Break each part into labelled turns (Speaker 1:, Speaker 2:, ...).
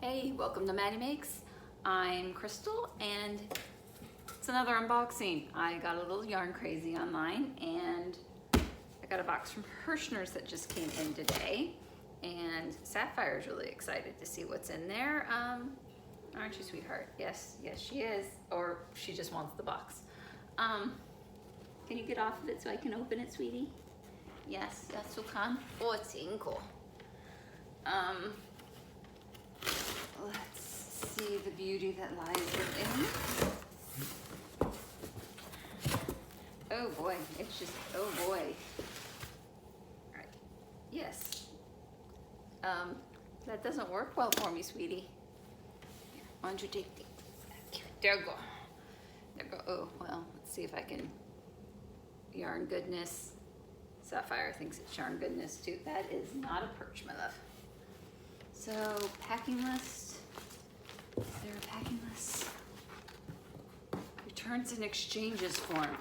Speaker 1: Hey, welcome to Matti Makes. I'm Crystal and it's another unboxing. I got a little yarn crazy online and I got a box from Herrschners that just came in today, and Sapphire's really excited to see what's in there. Aren't you, sweetheart? Yes, she is, or she just wants the box. Can you get off of it so I can open it, sweetie? Yes, so kan. Oh, it's cinco. Let's see the beauty that lies within. Oh boy, it's just, oh boy. All right, yes. That doesn't work well for me, sweetie. Here, why don't you take the, there we go. There we go, oh, well, let's see if I can, yarn goodness. Sapphire thinks it's yarn goodness too. That is not a perch, my love. So, packing list. Is there a packing list? Returns and exchanges form.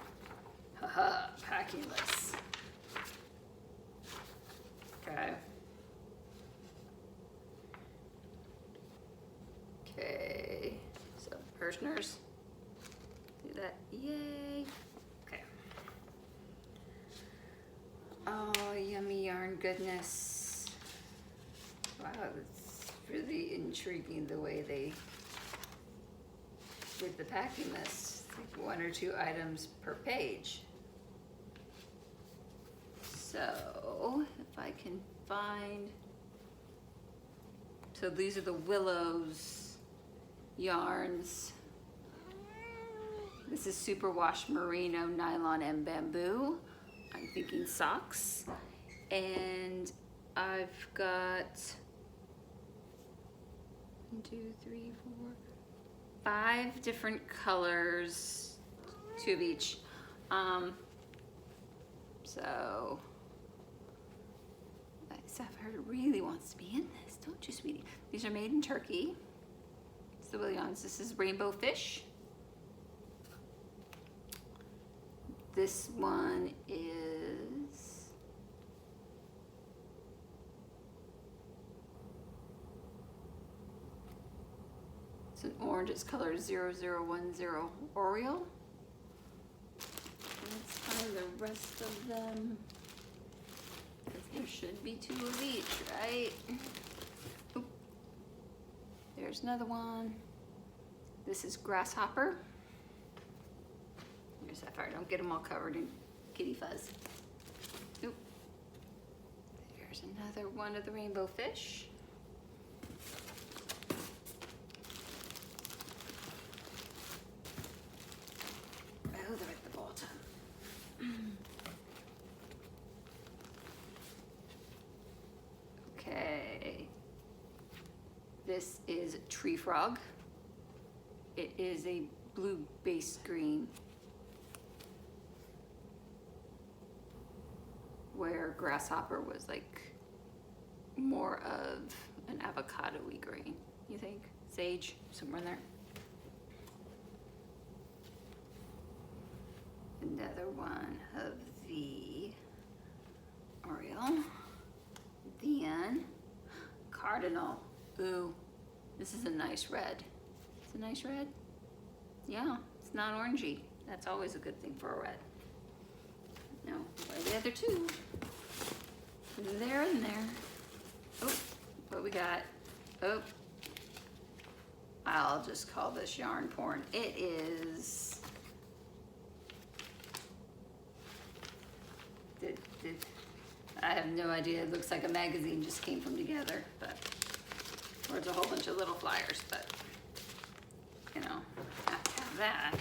Speaker 1: Haha, packing list. Okay. Okay, so Herrschners. Do that, yay. Okay. Oh, yummy yarn goodness. Wow, it's really intriguing the way they did the packing list. Like 1 or 2 items per page. So, if I can find, so these are the Willows yarns. This is superwash merino, nylon, and bamboo. I'm thinking socks. And I've got 1, 2, 3, 4, 5 different colors, 2 of each. So Sapphire really wants to be in this, don't you, sweetie? These are made in Turkey. It's the Williams. This is rainbow fish. This one is it's an orange. It's color 0010 Oriole. Let's find the rest of them, because there should be 2 of each, right? Oop. There's another one. This is grasshopper. Here's Sapphire. Don't get them all covered in kitty fuzz. Oop. There's another one of the rainbow fish. Oh, they're at the bottom. Okay. This is tree frog. It is a blue base green, where grasshopper was like more of an avocado-y green, you think? Sage, somewhere in there. Another one of the Oriole. Then Cardinal. Ooh, this is a nice red. It's a nice red. Yeah, it's not orangey. That's always a good thing for a red. No, where are the other 2? They're in there. Oh, what we got? Oh, I'll just call this yarn porn. It is. I have no idea. It looks like a magazine just came from together, but or it's a whole bunch of little flyers, but you know, have to have that.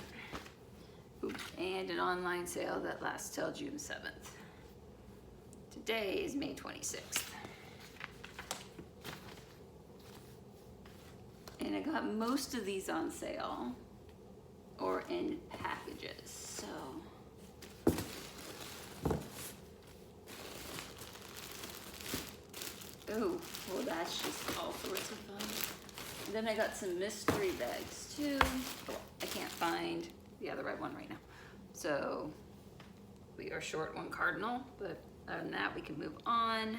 Speaker 1: Oops, and an online sale that lasts till June 7th. Today is May 26th. And I got most of these on sale or in packages, so. Oh, well, that's just all sorts of fun. And then I got some mystery bags too. Oh, I can't find the other red one right now. So we are short 1 Cardinal, but other than that, we can move on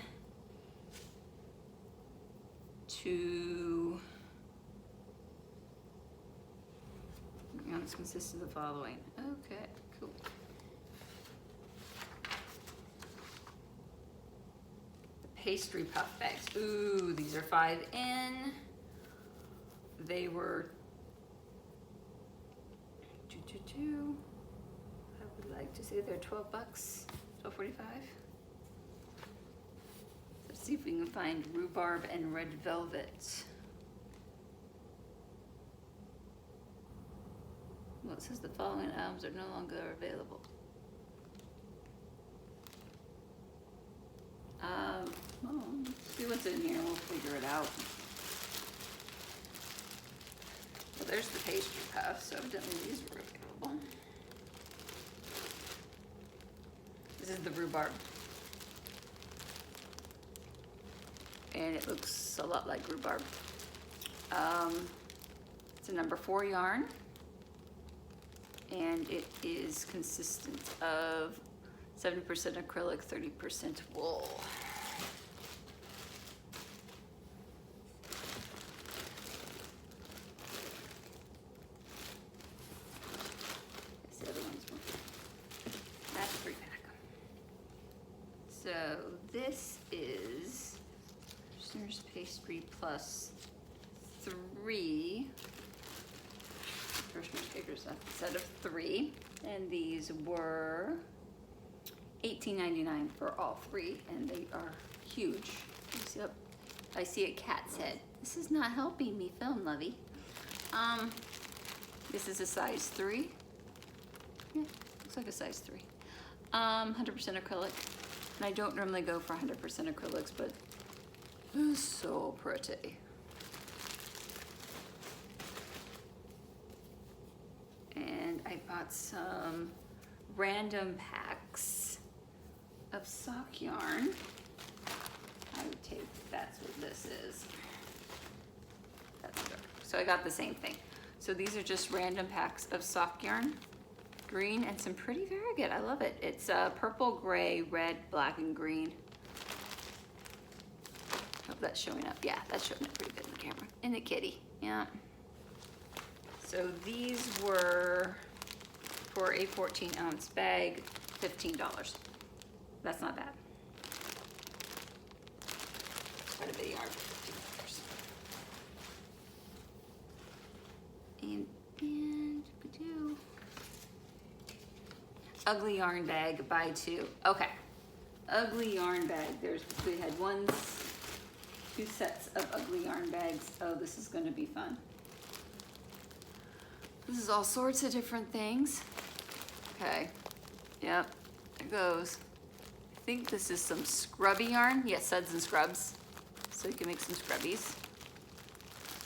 Speaker 1: to yarns consist of the following. Okay, cool. The Pastry Puff bags. Ooh, these are 5 in. They were I would like to say they're 12 bucks, $12.45. Let's see if we can find rhubarb and red velvet. Well, it says the following items are no longer available. Well, let's see what's in here. We'll figure it out. Well, there's the Pastry Puff, so evidently these were available. This is the rhubarb. And it looks a lot like rhubarb. It's a number 4 yarn. And it is consistent of 70% acrylic, 30% wool. The other one's one. That's a 3-pack. So this is Herrschners Pastry plus 3. Herrschners papers, a set of 3, and these were $18.99 for all 3, and they are huge. Yep, I see a cat's head. This is not helping me film, Lovey. This is a size 3. Yeah, looks like a size 3. 100% acrylic, and I don't normally go for 100% acrylics, but it's so pretty. And I bought some random packs of sock yarn. I would take, that's what this is. That's good. So I got the same thing. So these are just random packs of sock yarn, green, and some pretty variegated. I love it. It's purple, gray, red, black, and green. Hope that's showing up. Yeah, that's showing up pretty good in the camera. And the kitty, yeah. So these were, for a 14-ounce bag, $15. That's not bad. Quite a bit of yarn for $15. And ugly yarn bag, buy 2. Okay, ugly yarn bag. We had 2 sets of ugly yarn bags. Oh, this is going to be fun. This is all sorts of different things. Okay, yep, there goes. I think this is some scrubby yarn. Yes, suds and scrubs. So you can make some scrubbies.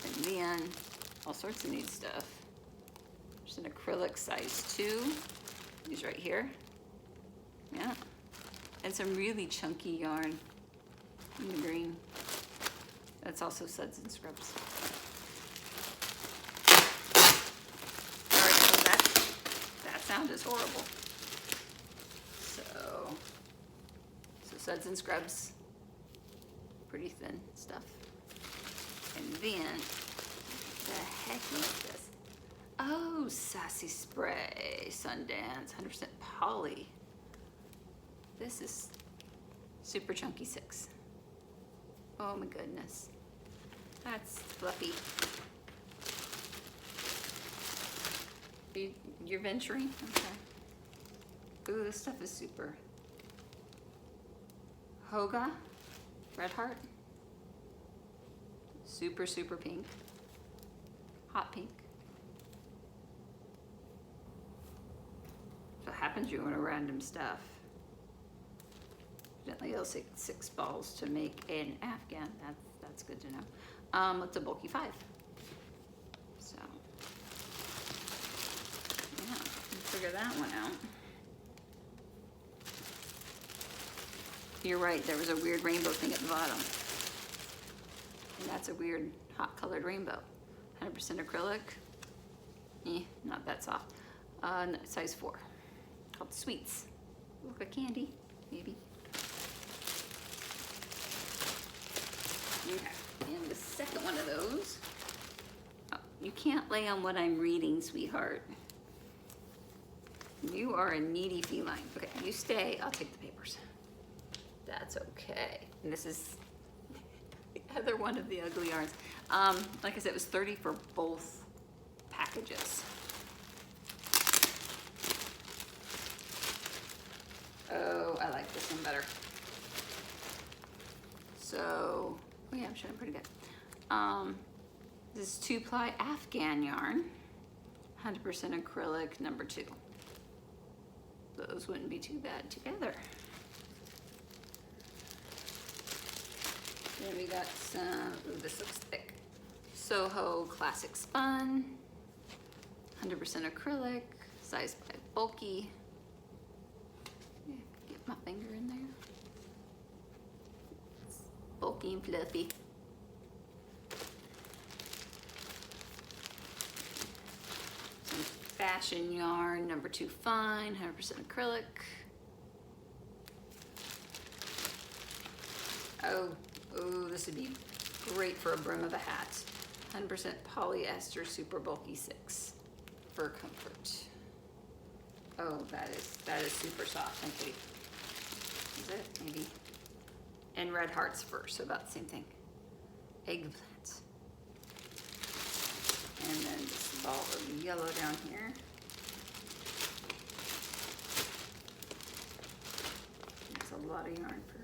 Speaker 1: And then all sorts of neat stuff. There's an acrylic size 2. These right here. Yeah. And some really chunky yarn in the green. That's also suds and scrubs. Sound is horrible. So suds and scrubs, pretty thin stuff. And then, the heck is this? Oh, Sassy Spray, Sundance, 100% poly. This is super chunky 6. Oh my goodness. That's fluffy. You're venturing? Okay. Ooh, this stuff is super. Hoga, Red Heart. Super, super pink. Hot pink. So it happens you want a random stuff. Evidently it'll take 6 balls to make an Afghan. That's good to know. It's a bulky 5. So. Figure that one out. You're right, there was a weird rainbow thing at the bottom. And that's a weird hot colored rainbow. 100% acrylic. Not that soft. Size 4. Called Sweets. Look like candy, maybe. Okay, and the second one of those. Oh, you can't lay on what I'm reading, sweetheart. You are a needy feline. Okay, you stay, I'll take the papers. That's okay. And this is the other one of the ugly yarns. Like I said, it was 30 for both packages. Oh, I like this one better. So, oh yeah, I'm showing pretty good. This is 2-ply Afghan yarn, 100% acrylic, number 2. Those wouldn't be too bad together. Then we got some, ooh, this looks thick. Soho Classic Spun, 100% acrylic, size 5 bulky. Yeah, get my finger in there. It's bulky and fluffy. Some fashion yarn, number 2 fine, 100% acrylic. Oh, this would be great for a brim of a hat. 100% polyester, super bulky 6 for comfort. Oh, that is super soft and sweet. Is it? Maybe. And red hearts first, so about the same thing. Eggplant. And then this ball of yellow down here. That's a lot of yarn for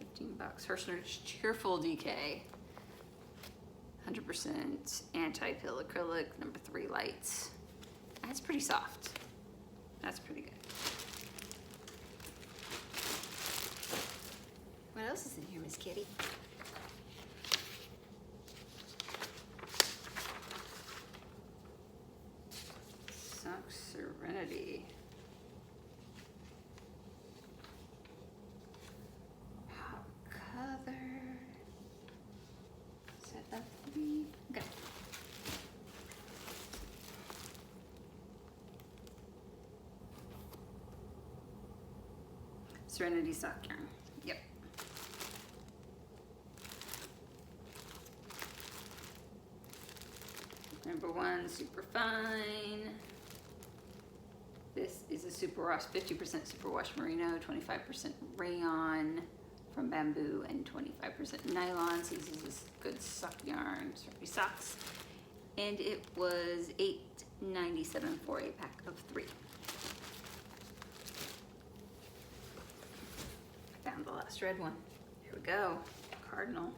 Speaker 1: $15. Herrschners Cheerful Decay. 100% anti-pill acrylic, number 3 lights. That's pretty soft. That's pretty good. What else is in here, Miss Kitty? Socks Serenity. Color. Set up 3. Okay. Serenity sock yarn. Yep. Number 1, super fine. This is a superwash, 50% superwash merino, 25% rayon from bamboo, and 25% nylon. So this is a good sock yarn, strappy socks. And it was $8.97 for a pack of 3. I found the last red one. Here we go, Cardinal.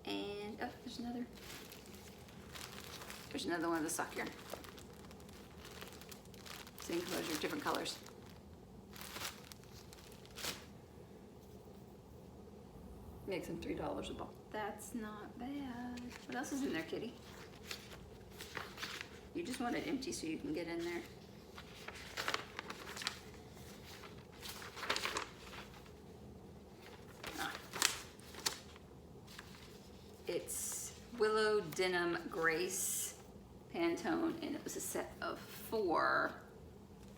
Speaker 1: And oh, there's another one of the sock yarn. Same colors, different colors. Makes them $3 a ball. That's not bad. What else is in there, kitty? You just want it empty so you can get in there. Ah. It's Willow Denim Grace Pantone, and it was a set of 4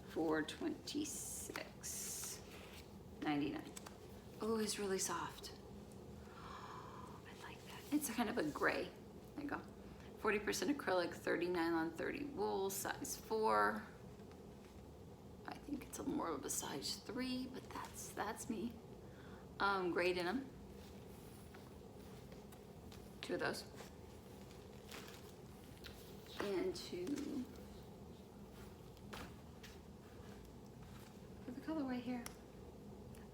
Speaker 1: for $26.99. Oh, it's really soft. It's kind of a gray. There you go. 40% acrylic, 30 nylon, 30 wool, size 4. I think it's more of a size 3, but that's me. Gray denim. 2 of those. And 2. For the colorway here.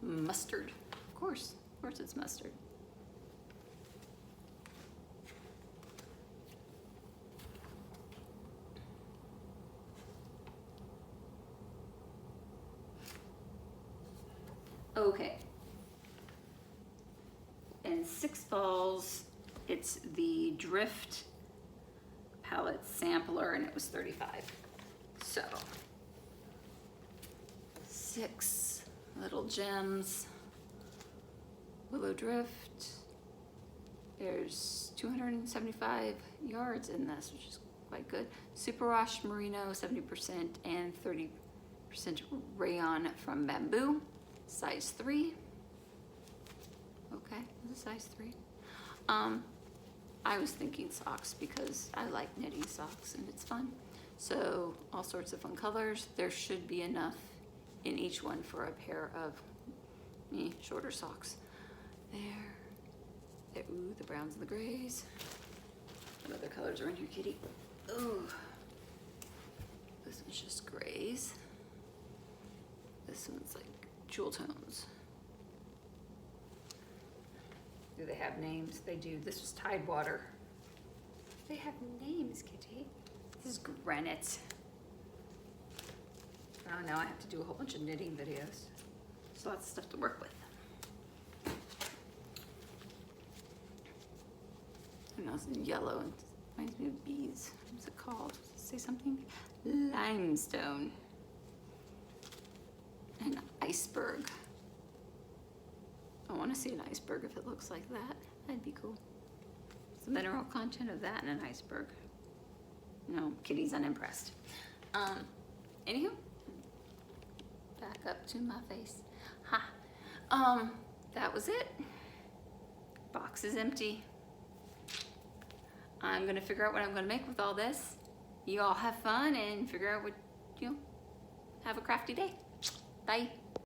Speaker 1: Mustard. Of course it's mustard. Okay, and 6 balls, it's the Drift palette sampler, and it was $35. So, 6 little gems, Willow Drift. There's 275 yards in this, which is quite good. Superwash merino, 70%, and 30% rayon from bamboo. Size 3. Okay, this is size 3. I was thinking socks because I like knitting socks and it's fun. So all sorts of fun colors. There should be enough in each one for a pair of shorter socks. There, ooh, the browns and the grays. What other colors are in here, kitty? Ooh, this one's just grays. This one's like jewel tones. Do they have names? They do. This was Tidewater. They have names, kitty. This is granite. Oh, now I have to do a whole bunch of knitting videos. So lots of stuff to work with. And that's yellow and reminds me of bees. What's it called? Does it say something? Limestone. And iceberg. I want to see an iceberg if it looks like that. That'd be cool. It's the mineral content of that and an iceberg. No, Kitty's unimpressed. Anywho, back up to my face. Ha. That was it. Box is empty. I'm gonna figure out what I'm gonna make with all this. You all have fun and figure out what, have a crafty day. Bye.